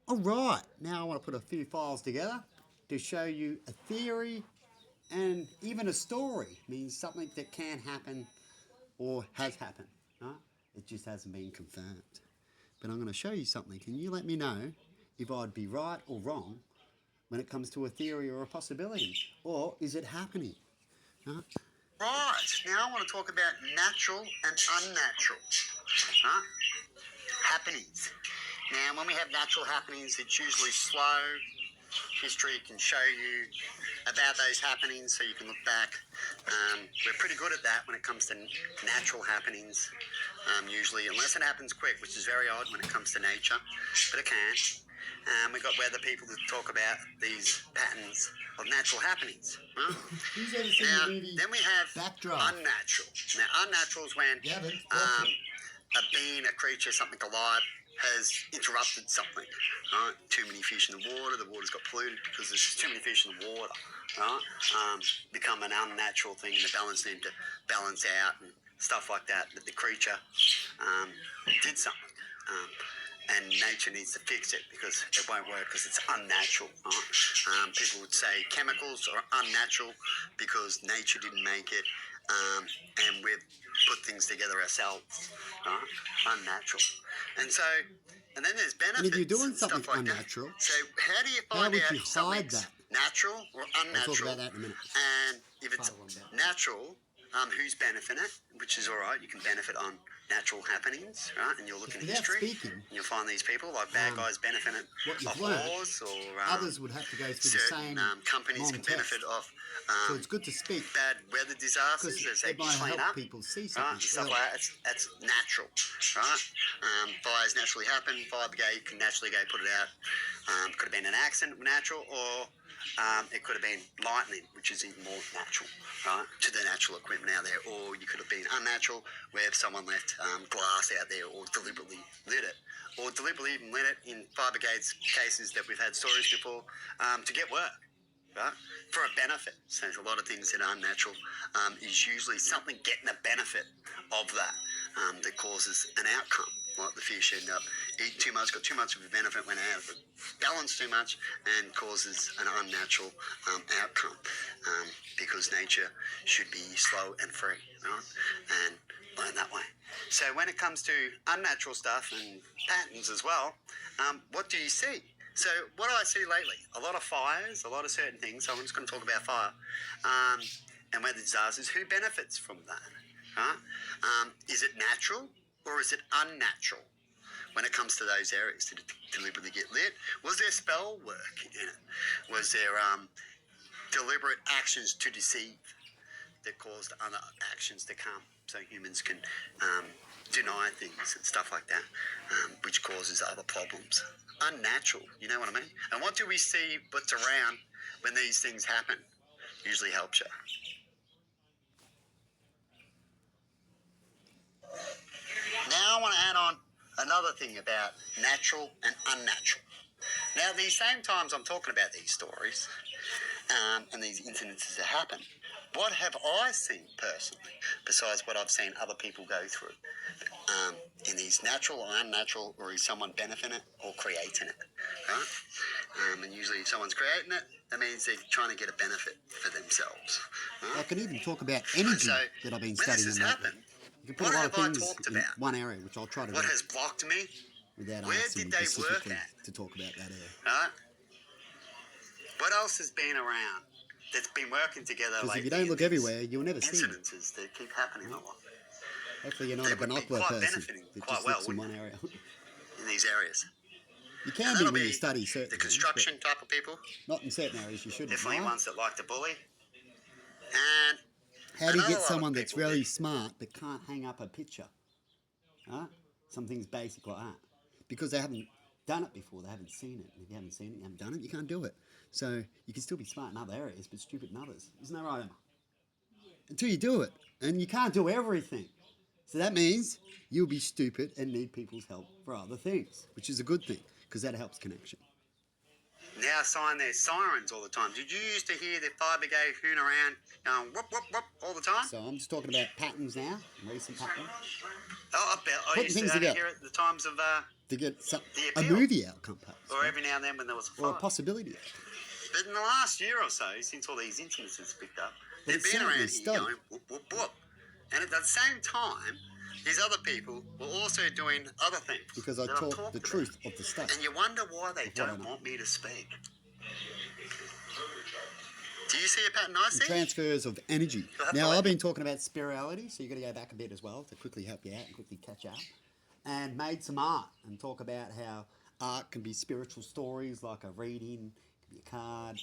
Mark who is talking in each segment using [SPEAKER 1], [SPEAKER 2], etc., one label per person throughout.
[SPEAKER 1] Alright, now I want to put a few files together to show you a theory and even a story. Means something that can happen or has happened. Right? It just hasn't been confirmed. But I'm going to show you something. Can you let me know if I'd be right or wrong when it comes to a theory or a possibility? Or is it happening? Right? Right, now I want to talk about natural and unnatural happenings. Now, when we have natural happenings, it's usually slow. History can show you about those happenings, so you can look back. We're pretty good at that when it comes to natural happenings, usually, unless it happens quick, which is very odd when it comes to nature, but it can. We've got weather people that talk about these patterns of natural happenings. Right? Who's ever seen
[SPEAKER 2] Now,
[SPEAKER 1] the movie
[SPEAKER 2] then we have
[SPEAKER 1] Backdraft?
[SPEAKER 2] unnatural. Now, unnatural is when a being, a creature, something alive has interrupted something. Right? Too many fish in the water's got polluted because there's just too many fish in the water. Right? Become an unnatural thing, and the balance need to balance out and stuff like that. That the creature did something. And nature needs to fix it because it won't work because it's unnatural. Right? People would say chemicals are unnatural because nature didn't make it, and we've put things together ourselves. Right? Unnatural. And so, and then there's benefits.
[SPEAKER 1] And if you're doing
[SPEAKER 2] and stuff
[SPEAKER 1] something
[SPEAKER 2] like
[SPEAKER 1] unnatural,
[SPEAKER 2] that. So how do you
[SPEAKER 1] how
[SPEAKER 2] find
[SPEAKER 1] would
[SPEAKER 2] out
[SPEAKER 1] you
[SPEAKER 2] if
[SPEAKER 1] hide
[SPEAKER 2] something's
[SPEAKER 1] that?
[SPEAKER 2] natural or
[SPEAKER 1] I'll
[SPEAKER 2] unnatural?
[SPEAKER 1] talk about that in a minute.
[SPEAKER 2] And if it's natural, who's benefiting it, which is all right. You can benefit on natural happenings, right? And you'll look in
[SPEAKER 1] Without
[SPEAKER 2] history,
[SPEAKER 1] speaking,
[SPEAKER 2] and you'll find these people like bad guys benefiting
[SPEAKER 1] what you've
[SPEAKER 2] off
[SPEAKER 1] learned,
[SPEAKER 2] wars, or
[SPEAKER 1] others would have to go through the
[SPEAKER 2] certain
[SPEAKER 1] same
[SPEAKER 2] companies
[SPEAKER 1] long
[SPEAKER 2] can
[SPEAKER 1] test.
[SPEAKER 2] benefit off
[SPEAKER 1] So it's good to speak
[SPEAKER 2] bad weather disasters
[SPEAKER 1] because
[SPEAKER 2] as they
[SPEAKER 1] it might
[SPEAKER 2] clean
[SPEAKER 1] help
[SPEAKER 2] up.
[SPEAKER 1] people see
[SPEAKER 2] Right,
[SPEAKER 1] something.
[SPEAKER 2] stuff
[SPEAKER 1] early.
[SPEAKER 2] like that. That's natural, right? Fires naturally happen. Fire brigade can naturally go put it out. Could have been an accident, natural, or it could have been lightning, which is even more natural, right? To the natural equipment out there, or you could have been unnatural, where someone left glass out there, or deliberately lit it, or deliberately even lit it in fire brigade's cases that we've had stories before to get work. Right? For a benefit. So there's a lot of things that are unnatural. Is usually something getting a benefit of that that causes an outcome. Like the fish end up eating too much, got too much of a benefit, went out of balance too much, and causes an unnatural outcome. Because nature should be slow and free, right? And learn that way. So when it comes to unnatural stuff and patterns as well, what do you see? So what do I see lately? A lot of fires, a lot of certain things. So I'm just going to talk about fire and weather disasters. Who benefits from that? Right? Is it natural or is it unnatural when it comes to those areas? Did it deliberately get lit? Was there spell work in it? Was there deliberate actions to deceive that caused other actions to come? So humans can deny things and stuff like that, which causes other problems. Unnatural, you know what I mean? And what do we see what's around when these things happen? Usually helps you. Now I want to add on another thing about natural and unnatural. Now, these same times I'm talking about these stories and these incidences that happen, what have I seen personally, besides what I've seen other people go through, in these natural or unnatural, or is someone benefiting it or creating it, right? And usually if someone's creating it, that means they're trying to get a benefit for themselves. Right?
[SPEAKER 1] I can even talk about energy
[SPEAKER 2] So,
[SPEAKER 1] that I've been
[SPEAKER 2] when
[SPEAKER 1] studying.
[SPEAKER 2] this has
[SPEAKER 1] lately.
[SPEAKER 2] happened,
[SPEAKER 1] You can put
[SPEAKER 2] what
[SPEAKER 1] a lot of
[SPEAKER 2] have I
[SPEAKER 1] things
[SPEAKER 2] talked
[SPEAKER 1] in
[SPEAKER 2] about?
[SPEAKER 1] one area, which I'll try to
[SPEAKER 2] What
[SPEAKER 1] do
[SPEAKER 2] has blocked me?
[SPEAKER 1] without
[SPEAKER 2] Where
[SPEAKER 1] asking
[SPEAKER 2] did
[SPEAKER 1] you
[SPEAKER 2] they work
[SPEAKER 1] specifically
[SPEAKER 2] at?
[SPEAKER 1] to talk about that area.
[SPEAKER 2] Right? What else has been around that's been working together
[SPEAKER 1] Because
[SPEAKER 2] lately?
[SPEAKER 1] if you don't look
[SPEAKER 2] in these
[SPEAKER 1] everywhere, you'll never see it.
[SPEAKER 2] incidences that keep happening a lot
[SPEAKER 1] Hopefully you're not
[SPEAKER 2] They
[SPEAKER 1] a
[SPEAKER 2] would be
[SPEAKER 1] binocular
[SPEAKER 2] quite
[SPEAKER 1] person
[SPEAKER 2] benefiting
[SPEAKER 1] that
[SPEAKER 2] quite
[SPEAKER 1] just
[SPEAKER 2] well,
[SPEAKER 1] looks in one
[SPEAKER 2] wouldn't
[SPEAKER 1] area.
[SPEAKER 2] in these areas.
[SPEAKER 1] You can
[SPEAKER 2] And
[SPEAKER 1] be
[SPEAKER 2] that'll
[SPEAKER 1] when you
[SPEAKER 2] be
[SPEAKER 1] study certain
[SPEAKER 2] the
[SPEAKER 1] things,
[SPEAKER 2] construction type of people,
[SPEAKER 1] but not in certain areas you shouldn't.
[SPEAKER 2] definitely
[SPEAKER 1] Right?
[SPEAKER 2] ones that like to bully. And
[SPEAKER 1] How do you
[SPEAKER 2] another
[SPEAKER 1] get
[SPEAKER 2] lot of
[SPEAKER 1] someone that's
[SPEAKER 2] people
[SPEAKER 1] really
[SPEAKER 2] that-
[SPEAKER 1] smart but can't hang up a picture? Right? Something's basic like that. Because they haven't done it before, they haven't seen it. And if you haven't seen it, you haven't done it, you can't do it. So you can still be smart in other areas, but stupid in others. Isn't that right, Emma? Until you do it. And you can't do everything. So that means you'll be stupid and need people's help for other things, which is a good thing, because that helps connection.
[SPEAKER 2] now sign their sirens all the time. Did you used to hear the fire brigade hooning around going whoop, whoop, whoop all the time?
[SPEAKER 1] So I'm just talking about patterns now, recent patterns.
[SPEAKER 2] Oh, I bet. I
[SPEAKER 1] Putting
[SPEAKER 2] used to
[SPEAKER 1] things
[SPEAKER 2] only
[SPEAKER 1] together.
[SPEAKER 2] hear it at the times of
[SPEAKER 1] to get
[SPEAKER 2] The
[SPEAKER 1] a
[SPEAKER 2] appeal.
[SPEAKER 1] movie outcome, perhaps,
[SPEAKER 2] Or every now and then when there was a
[SPEAKER 1] or a
[SPEAKER 2] fight.
[SPEAKER 1] possibility.
[SPEAKER 2] But in the last year or so, since all these incidents picked up,
[SPEAKER 1] But
[SPEAKER 2] they've
[SPEAKER 1] it's
[SPEAKER 2] been
[SPEAKER 1] certainly
[SPEAKER 2] around here
[SPEAKER 1] studied.
[SPEAKER 2] going whoop, whoop, whoop. And at the same time, these other people were also doing other things.
[SPEAKER 1] Because I
[SPEAKER 2] that I've
[SPEAKER 1] talk
[SPEAKER 2] talked
[SPEAKER 1] the
[SPEAKER 2] about.
[SPEAKER 1] truth of the stuff.
[SPEAKER 2] And you wonder why they
[SPEAKER 1] what I
[SPEAKER 2] don't
[SPEAKER 1] know.
[SPEAKER 2] want me to speak. Do you see a pattern I see?
[SPEAKER 1] Transfers of energy.
[SPEAKER 2] You'll have
[SPEAKER 1] Now,
[SPEAKER 2] to
[SPEAKER 1] I've been talking about spirituality, so you've got to go back a bit as well to quickly help you out and quickly catch up. And made some art and talk about how art can be spiritual stories like a reading, it can be a card.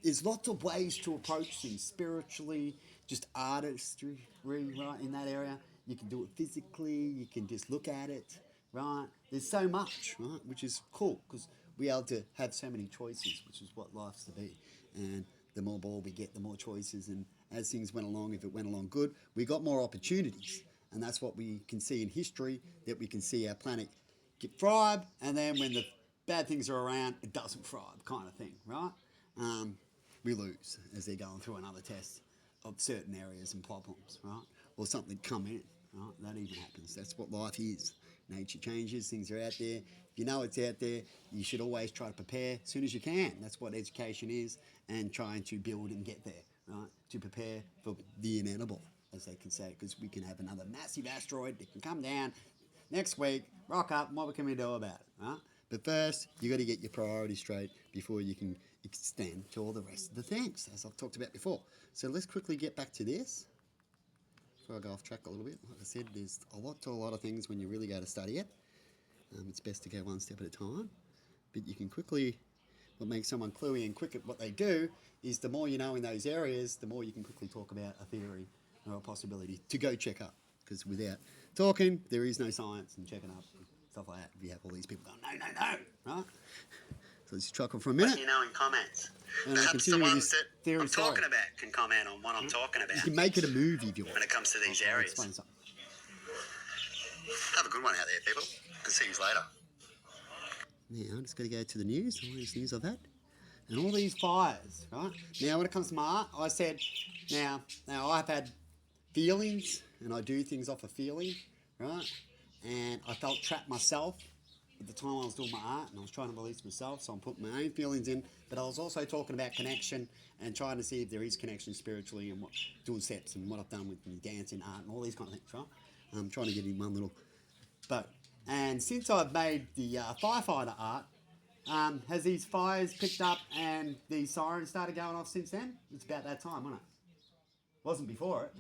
[SPEAKER 1] There's lots of ways to approach things spiritually, just artistry, right, in that area. You can do it physically, you can just look at it, right? There's so much, right? Which is cool because we are able to have so many choices, which is what life's to be. And the more ball we get, the more choices. And as things went along, if it went along good, we got more opportunities. And that's what we can see in history, that we can see our planet get fried, and then when the bad things are around, it doesn't fry, kind of thing, right? We lose as they're going through another test of certain areas and problems, right? Or something come in, right? That even happens. That's what life is. Nature changes, things are out there. If you know it's out there, you should always try to prepare as soon as you can. That's what education is, and trying to build and get there, right? To prepare for the inedible, as they can say, because we can have another massive asteroid that can come down next week, rock up, and what can we do about it, right? But first, you got to get your priorities straight before you can extend to all the rest of the things, as I've talked about before. So let's quickly get back to this. Before I go off track a little bit, like I said, there's a lot of things when you really go to study it. It's best to go one step at a time. But you can quickly, what makes someone cluey and quick at what they do is the more you know in those areas, the more you can quickly talk about a theory or a possibility to go check up. Because without talking, there is no science and checking up and stuff like that. If you have all these people going, no, right? So let's chuckle for a minute.
[SPEAKER 2] Let you know in comments.
[SPEAKER 1] And I
[SPEAKER 2] Perhaps the
[SPEAKER 1] continue with
[SPEAKER 2] ones
[SPEAKER 1] this
[SPEAKER 2] that
[SPEAKER 1] theory
[SPEAKER 2] I'm talking
[SPEAKER 1] story.
[SPEAKER 2] about can comment on what I'm talking about
[SPEAKER 1] You can make it a movie if you want.
[SPEAKER 2] when it comes to these
[SPEAKER 1] I'll
[SPEAKER 2] areas.
[SPEAKER 1] explain something.
[SPEAKER 2] Have a good one out there, people. And see you later.
[SPEAKER 1] Now, I'm just going to go to the news, all these news I've had. And all these fires, right? Now, when it comes to my art, I said, now I've had feelings, and I do things off a feeling, right? And I felt trapped myself at the time I was doing my art, and I was trying to release myself, so I'm putting my own feelings in, but I was also talking about connection and trying to see if there is connection spiritually and what doing steps and what I've done with dancing, art, and all these kind of things, right? I'm trying to get in one little boat. And since I've made the firefighter art, has these fires picked up and these sirens started going off since then? It's about that time, wasn't it? Wasn't before it.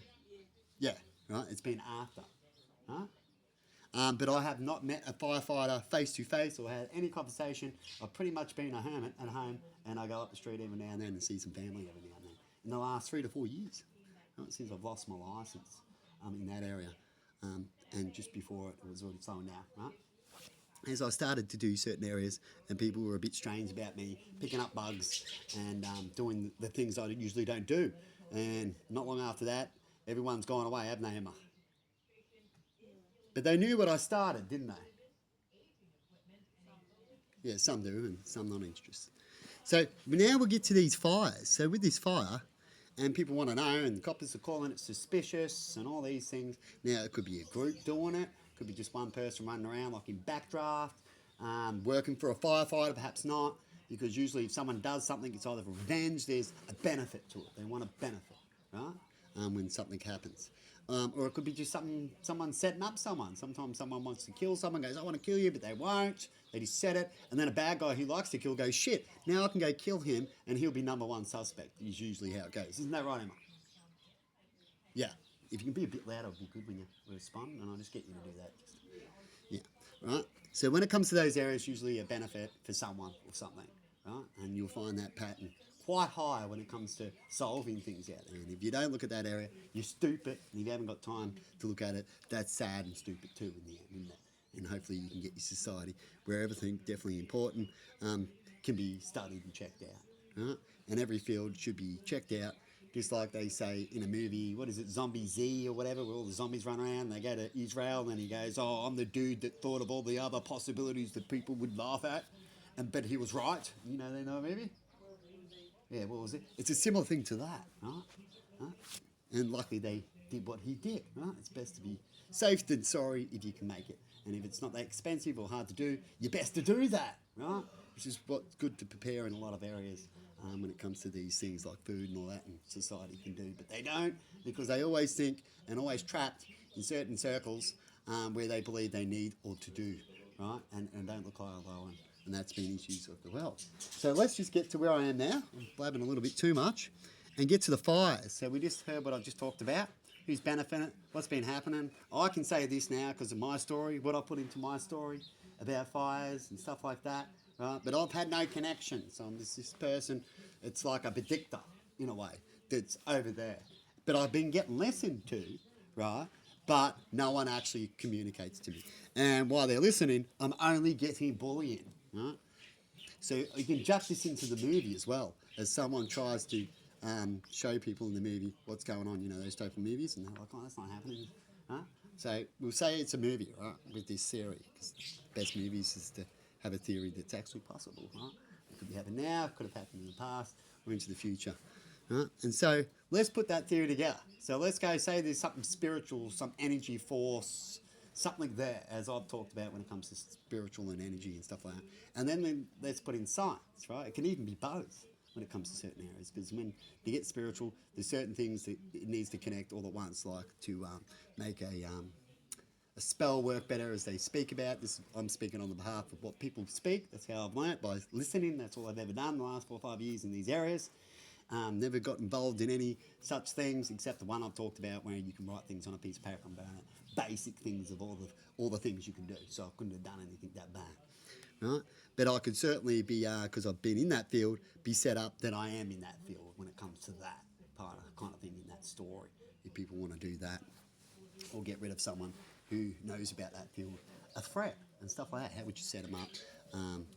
[SPEAKER 1] Yeah, right? It's been after. Huh? But I have not met a firefighter face to face or had any conversation. I've pretty much been a hermit at home, and I go up the street every now and then and see some family every now and then. In the last 3 to 4 years, right, since I've lost my license in that area, and just before it was already slowing down, right? As I started to do certain areas, and people were a bit strange about me picking up bugs and doing the things I usually don't do. And not long after that, everyone's gone away, haven't they, Emma? But they knew what I started, didn't they? Yeah, some do and some not interested. So now we'll get to these fires. So with this fire, and people want to know, and the coppers are calling it suspicious and all these things. Now, it could be a group doing it. It could be just one person running around like in backdraft, working for a firefighter, perhaps not. Because usually if someone does something, it's either for revenge, there's a benefit to it. They want a benefit, right? When something happens. Or it could be just someone setting up someone. Sometimes someone wants to kill someone, goes, I want to kill you, but they won't. They just set it. And then a bad guy who likes to kill goes, shit, now I can go kill him and he'll be number one suspect, is usually how it goes. Isn't that right, Emma? Yeah. If you can be a bit louder, it would be good when you respond, and I'll just get you to do that. Yeah, right? So when it comes to those areas, usually a benefit for someone or something, right? And you'll find that pattern quite high when it comes to solving things out there. And if you don't look at that area, you're stupid. And if you haven't got time to look at it, that's sad and stupid too in the end, isn't it? And hopefully you can get your society where everything definitely important can be studied and checked out, right? And every field should be checked out, just like they say in a movie, what is it, Zombie Z or whatever, where all the zombies run around, they go to Israel, and then he goes, oh, I'm the dude that thought of all the other possibilities that people would laugh at, but he was right. You know that movie? Yeah, what was it? It's a similar thing to that, right? And luckily they did what he did, right? It's best to be safe than sorry if you can make it. And if it's not that expensive or hard to do, you're best to do that, right? Which is what's good to prepare in a lot of areas when it comes to these things like food and all that, and society can do. But they don't, because they always think and always trapped in certain circles where they believe they need or to do, right? And don't look higher low, and that's been issues of the world. So let's just get to where I am now. I'm blabbing a little bit too much, and get to the fires. So we just heard what I just talked about. Who's benefiting? What's been happening? I can say this now because of my story, what I put into my story about fires and stuff like that. Right? But I've had no connection. So I'm this person, it's like a predictor in a way that's over there. But I've been getting listened to, right? But no one actually communicates to me. And while they're listening, I'm only getting bullying, right? So you can judge this into the movie as well, as someone tries to show people in the movie what's going on, you know, those type of movies, and they're like, oh, that's not happening, right? So we'll say it's a movie, right, with this theory, because best movies is to have a theory that's actually possible, right? It could be happening now, it could have happened in the past, or into the future, right? And so let's put that theory together. So let's go say there's something spiritual, some energy force, something there, as I've talked about when it comes to spiritual and energy and stuff like that. And then let's put in science, right? It can even be both when it comes to certain areas, because when you get spiritual, there's certain things that it needs to connect all at once, like to make a spell work better, as they speak about. This, I'm speaking on the behalf of what people speak. That's how I've learnt, by listening. That's all I've ever done the last 4 or 5 years in these areas. Never got involved in any such things except the one I've talked about, where you can write things on a piece of paper and burn it. Basic things of all the things you can do. So I couldn't have done anything that bad, right? But I could certainly be, because I've been in that field, be set up that I am in that field when it comes to that kind of thing in that story. If people want to do that, or get rid of someone who knows about that field, a threat and stuff like that. How would you set them up?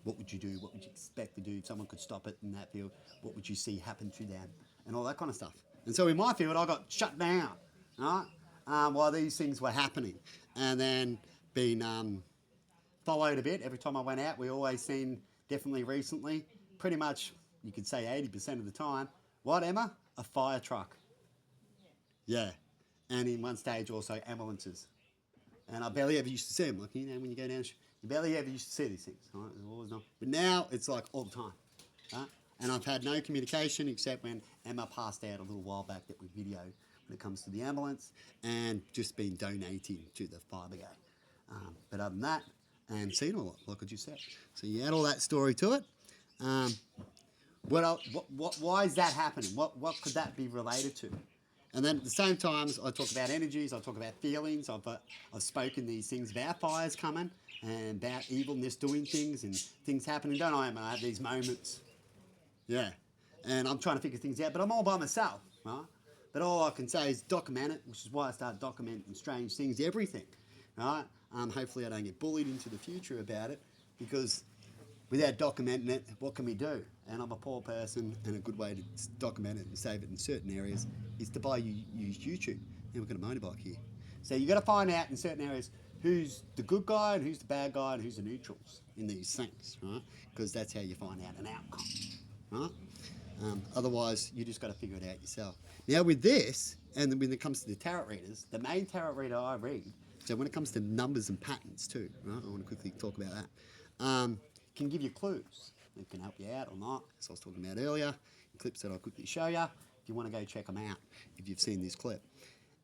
[SPEAKER 1] What would you do? What would you expect to do? If someone could stop it in that field, what would you see happen to them? And all that kind of stuff. And so in my field, I got shut down, right? While these things were happening. And then been followed a bit. Every time I went out, we always seen, definitely recently, pretty much, you could say 80% of the time, what, Emma? A fire truck. Yeah. And in one stage also ambulances. And I barely ever used to see them. Like, you know, when you go down, you barely ever used to see these things. Right? Always not. But now it's like all the time. Right? And I've had no communication except when Emma passed out a little while back that we videoed when it comes to the ambulance, and just been donating to the fire brigade. But other than that, and seen a lot, like I just said. So you add all that story to it. Why is that happening? What could that be related to? And then at the same time, I talk about energies, I talk about feelings. I've spoken these things about fires coming and about evilness doing things and things happening. Don't I, Emma? I have these moments. Yeah. And I'm trying to figure things out, but I'm all by myself, right? But all I can say is document it, which is why I start documenting strange things, everything, right? Hopefully I don't get bullied into the future about it, because without documenting it, what can we do? And I'm a poor person, and a good way to document it and save it in certain areas is to use YouTube. And we've got a motorbike here. So you've got to find out in certain areas who's the good guy and who's the bad guy and who's the neutrals in these things, right? Because that's how you find out an outcome, right? Otherwise, you just got to figure it out yourself. Now with this, and when it comes to the tarot readers, the main tarot reader I read, so when it comes to numbers and patterns too, right? I want to quickly talk about that. Can give you clues. It can help you out or not, as I was talking about earlier. Clips that I'll quickly show you if you want to go check them out, if you've seen this clip.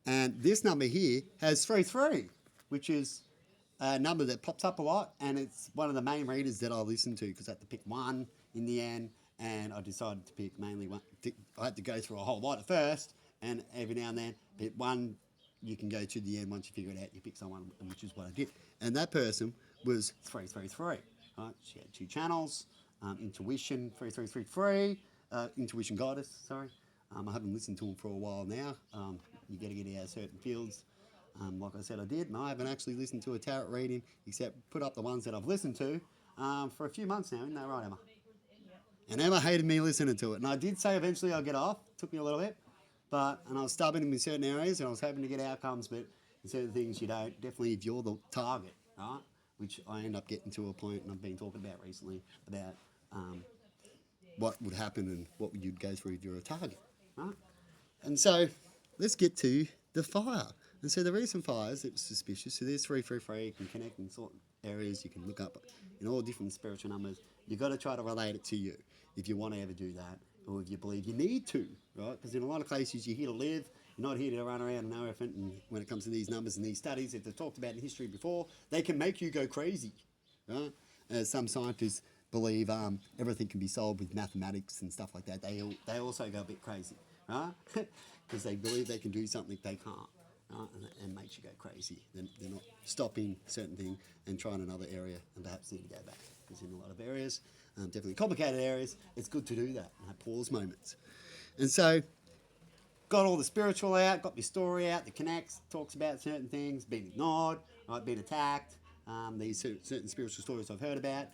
[SPEAKER 1] And this number here has 33, which is a number that pops up a lot, and it's one of the main readers that I listen to, because I had to pick one in the end, and I decided to pick mainly one. I had to go through a whole lot at first, and every now and then, but one you can go to the end. Once you figure it out, you pick someone, which is what I did. And that person was 333. Right? She had 2 channels, Intuition 3333, Intuition Goddess, sorry. I haven't listened to them for a while now. You got to get out of certain fields. Like I said, I did, and I haven't actually listened to a tarot reading, except put up the ones that I've listened to for a few months now. Isn't that right, Emma? And Emma hated me listening to it. And I did say eventually I'll get off. It took me a little bit. And I was stubborn in certain areas, and I was hoping to get outcomes, but in certain things you don't. Definitely if you're the target, right? Which I end up getting to a point, and I've been talking about recently, about what would happen and what you'd go through if you're a target, right? And so let's get to the fire. And so the reason fires, it was suspicious. So there's 333. You can connect in certain areas. You can look up in all different spiritual numbers. You've got to try to relate it to you if you want to ever do that, or if you believe you need to, right? Because in a lot of cases, you're here to live. You're not here to run around an elephant. And when it comes to these numbers and these studies, if they've talked about in history before, they can make you go crazy, right? Some scientists believe everything can be solved with mathematics and stuff like that. They also go a bit crazy, right? Because they believe they can do something they can't, right? And makes you go crazy. They're not stopping certain thing and trying another area and perhaps need to go back. Because in a lot of areas, definitely complicated areas, it's good to do that and have pause moments. And so, got all the spiritual out, got my story out that connects, talks about certain things, being ignored, right, being attacked. These certain spiritual stories I've heard about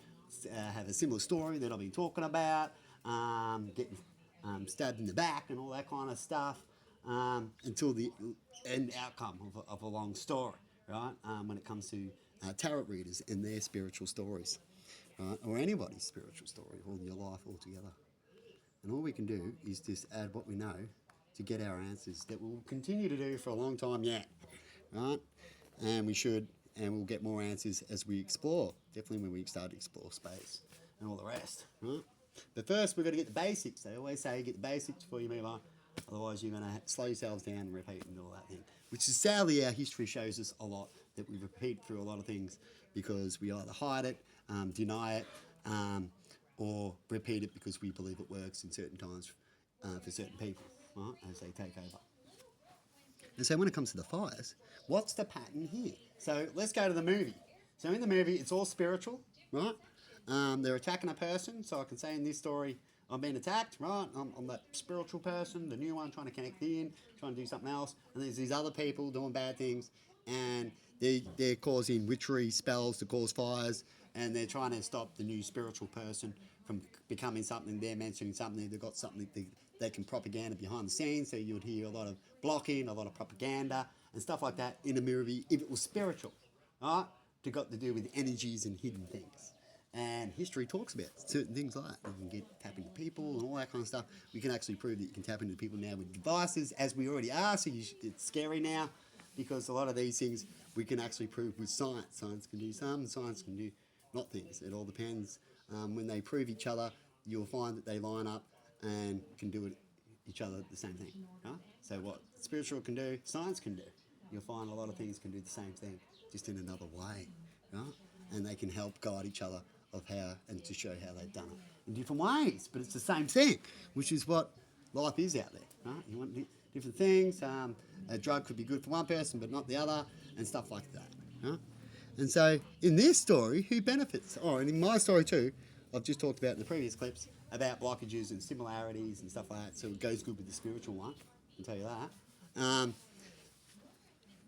[SPEAKER 1] have a similar story that I've been talking about, getting stabbed in the back and all that kind of stuff, until the end outcome of a long story, right? When it comes to tarot readers and their spiritual stories, right? Or anybody's spiritual story, all your life altogether. And all we can do is just add what we know to get our answers that we'll continue to do for a long time yet, right? And we should, and we'll get more answers as we explore, definitely when we start to explore space and all the rest, right? But first, we've got to get the basics. They always say get the basics before you move on. Otherwise, you're going to slow yourselves down and repeat and all that thing. Which is sadly, our history shows us a lot, that we repeat through a lot of things because we either hide it, deny it, or repeat it because we believe it works in certain times for certain people, right, as they take over. And so when it comes to the fires, what's the pattern here? So let's go to the movie. So in the movie, it's all spiritual, right? They're attacking a person. So I can say in this story, I'm being attacked, right? I'm that spiritual person, the new one, trying to connect in, trying to do something else. And there's these other people doing bad things, and they're causing witchery spells to cause fires, and they're trying to stop the new spiritual person from becoming something. They're mentioning something. They've got something they can propaganda behind the scenes. So you would hear a lot of blocking, a lot of propaganda, and stuff like that in a movie if it was spiritual, right? It got to do with energies and hidden things. And history talks about certain things like that. You can tap into people and all that kind of stuff. We can actually prove that you can tap into people now with devices, as we already are. So it's scary now, because a lot of these things we can actually prove with science. Science can do some, science can do not things. It all depends. When they prove each other, you'll find that they line up and can do each other the same thing. Right? So what spiritual can do, science can do. You'll find a lot of things can do the same thing, just in another way. Right? And they can help guide each other of how, and to show how they've done it in different ways. But it's the same thing, which is what life is out there. Right? You want different things. A drug could be good for one person, but not the other, and stuff like that. Right? And so in this story, who benefits? Oh, and in my story too, I've just talked about in the previous clips about blockages and similarities and stuff like that. So it goes good with the spiritual one, I can tell you that.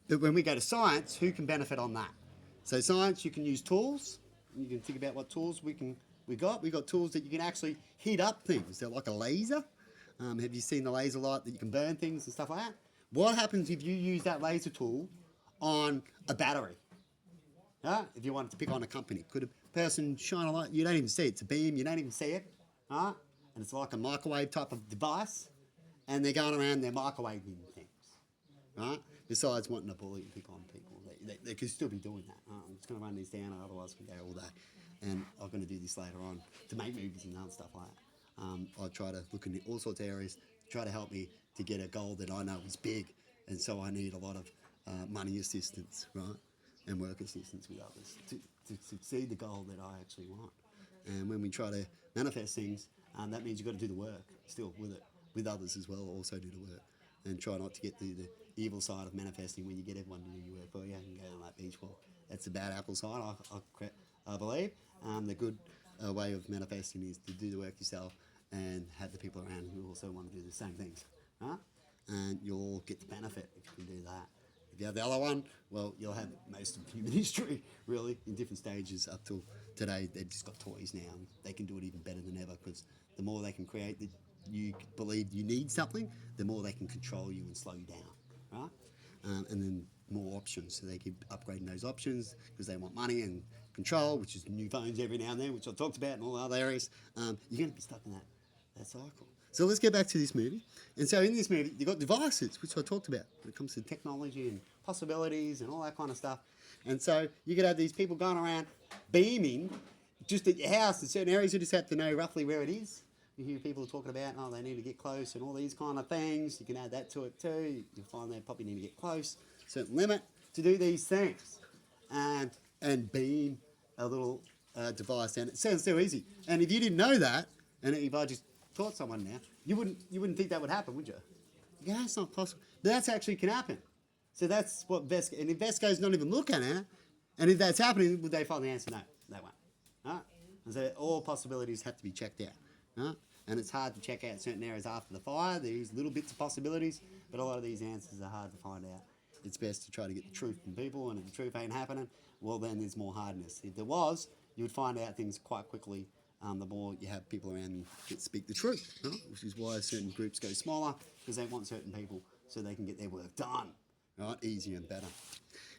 [SPEAKER 1] But when we go to science, who can benefit on that? So science, you can use tools. You can think about what tools we got. We got tools that you can actually heat up things. They're like a laser. Have you seen the laser light that you can burn things and stuff like that? What happens if you use that laser tool on a battery? If you wanted to pick on a company, could a person shine a light? You don't even see it. It's a beam. You don't even see it. And it's like a microwave type of device. And they're going around, they're microwaving things. Right? Besides wanting to bully and pick on people. They could still be doing that. I'm just going to run these down, otherwise we go all day. And I'm going to do this later on to make movies and other stuff like that. I try to look into all sorts of areas to try to help me to get a goal that I know is big. And so I need a lot of money assistance, right? And work assistance with others to succeed the goal that I actually want. And when we try to manifest things, that means you've got to do the work still with it, with others as well, also do the work. And try not to get the evil side of manifesting when you get everyone to do your work for you and go on that beach walk. That's the bad apple side, I believe. The good way of manifesting is to do the work yourself and have the people around who also want to do the same things. Right? And you'll all get the benefit if you can do that. If you have the other one, well, you'll have most of human history, really, in different stages up till today. They've just got toys now. And they can do it even better than ever, because the more they can create that you believe you need something, the more they can control you and slow you down, right? And then more options, so they keep upgrading those options because they want money and control, which is new phones every now and then, which I talked about in all other areas. You're going to be stuck in that that cycle. So let's get back to this movie. And so in this movie, you've got devices, which I talked about when it comes to technology and possibilities and all that kind of stuff. And so you could have these people going around beaming just at your house in certain areas. You just have to know roughly where it is. You hear people talking about, oh, they need to get close and all these kind of things. You can add that to it too. You'll find they probably need to get close, certain limit to do these things. And beam a little device. And it sounds so easy. And if you didn't know that, and if I just taught someone now, you wouldn't think that would happen, would you? Yeah, it's not possible. But that's actually can happen. So that's what Vesco, and if Vesco's not even looking at it, and if that's happening, would they find the answer? No, they won't. Right? And so all possibilities have to be checked out. Right? And it's hard to check out certain areas after the fire. There's little bits of possibilities, but a lot of these answers are hard to find out. It's best to try to get the truth from people, and if the truth ain't happening, well, then there's more hardness. If there was, you would find out things quite quickly. The more you have people around you that speak the truth, right? Which is why certain groups go smaller, because they want certain people so they can get their work done, right? Easier and better.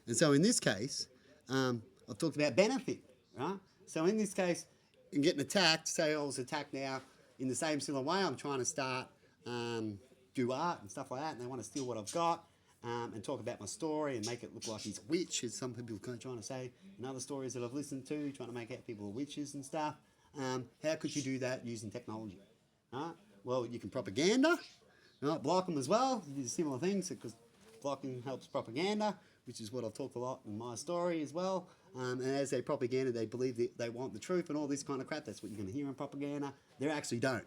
[SPEAKER 1] And so in this case, I've talked about benefit, right? So in this case, in getting attacked, say I was attacked now in the same similar way, I'm trying to start, do art and stuff like that, and they want to steal what I've got. And talk about my story and make it look like he's a witch, as some people are trying to say in other stories that I've listened to, trying to make out people are witches and stuff. How could you do that using technology? Right? Well, you can propaganda, right? Block them as well. You do similar things because blocking helps propaganda, which is what I've talked a lot in my story as well. And as they propaganda, they believe that they want the truth and all this kind of crap. That's what you're going to hear in propaganda. They actually don't,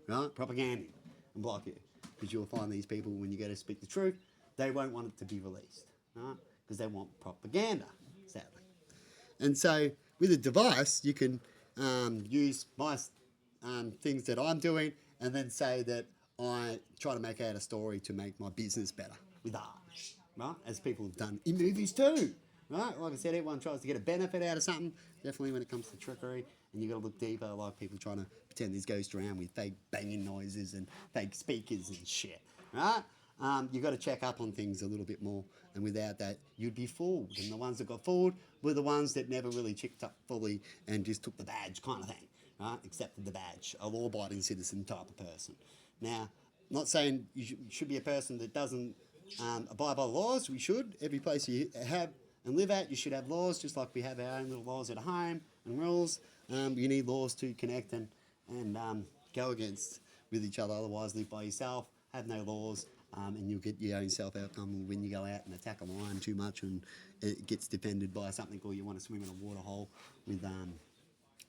[SPEAKER 1] right? Propaganding and block you, because you'll find these people when you go to speak the truth, they won't want it to be released, right? Because they want propaganda, sadly. And so with a device, you can use my things that I'm doing and then say that I try to make out a story to make my business better with art, right? As people have done in movies too, right? Like I said, everyone tries to get a benefit out of something, definitely when it comes to trickery, and you've got to look deeper, like people trying to pretend there's ghosts around with fake banging noises and fake speakers and shit, right? You've got to check up on things a little bit more, and without that, you'd be fooled. And the ones that got fooled were the ones that never really checked up fully and just took the badge kind of thing, right? Accepted the badge, a law-abiding citizen type of person. Now, not saying you should be a person that doesn't abide by the laws. We should. Every place you have and live at, you should have laws, just like we have our own little laws at home and rules. You need laws to connect and go against with each other. Otherwise, live by yourself, have no laws. And you'll get your own self-outcome when you go out and attack a lion too much and it gets defended by something, or you want to swim in a water hole with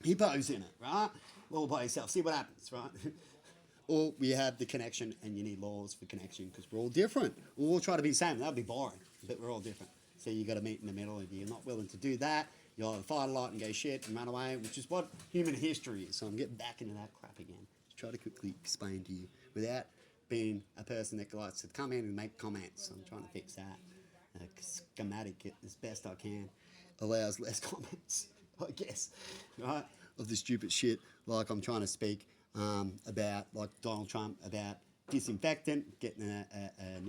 [SPEAKER 1] hippos in it, right? All by yourself, see what happens, right? Or we have the connection and you need laws for connection because we're all different. We'll all try to be the same. That would be boring, but we're all different. So you got to meet in the middle. If you're not willing to do that, you'll either fight a lot and go shit and run away, which is what human history is. So I'm getting back into that crap again to try to quickly explain to you without being a person that likes to come in and make comments. I'm trying to fix that. Schematic it as best I can. Allows less comments, I guess, right? Of the stupid shit, like I'm trying to speak about, like Donald Trump, about disinfectant, getting a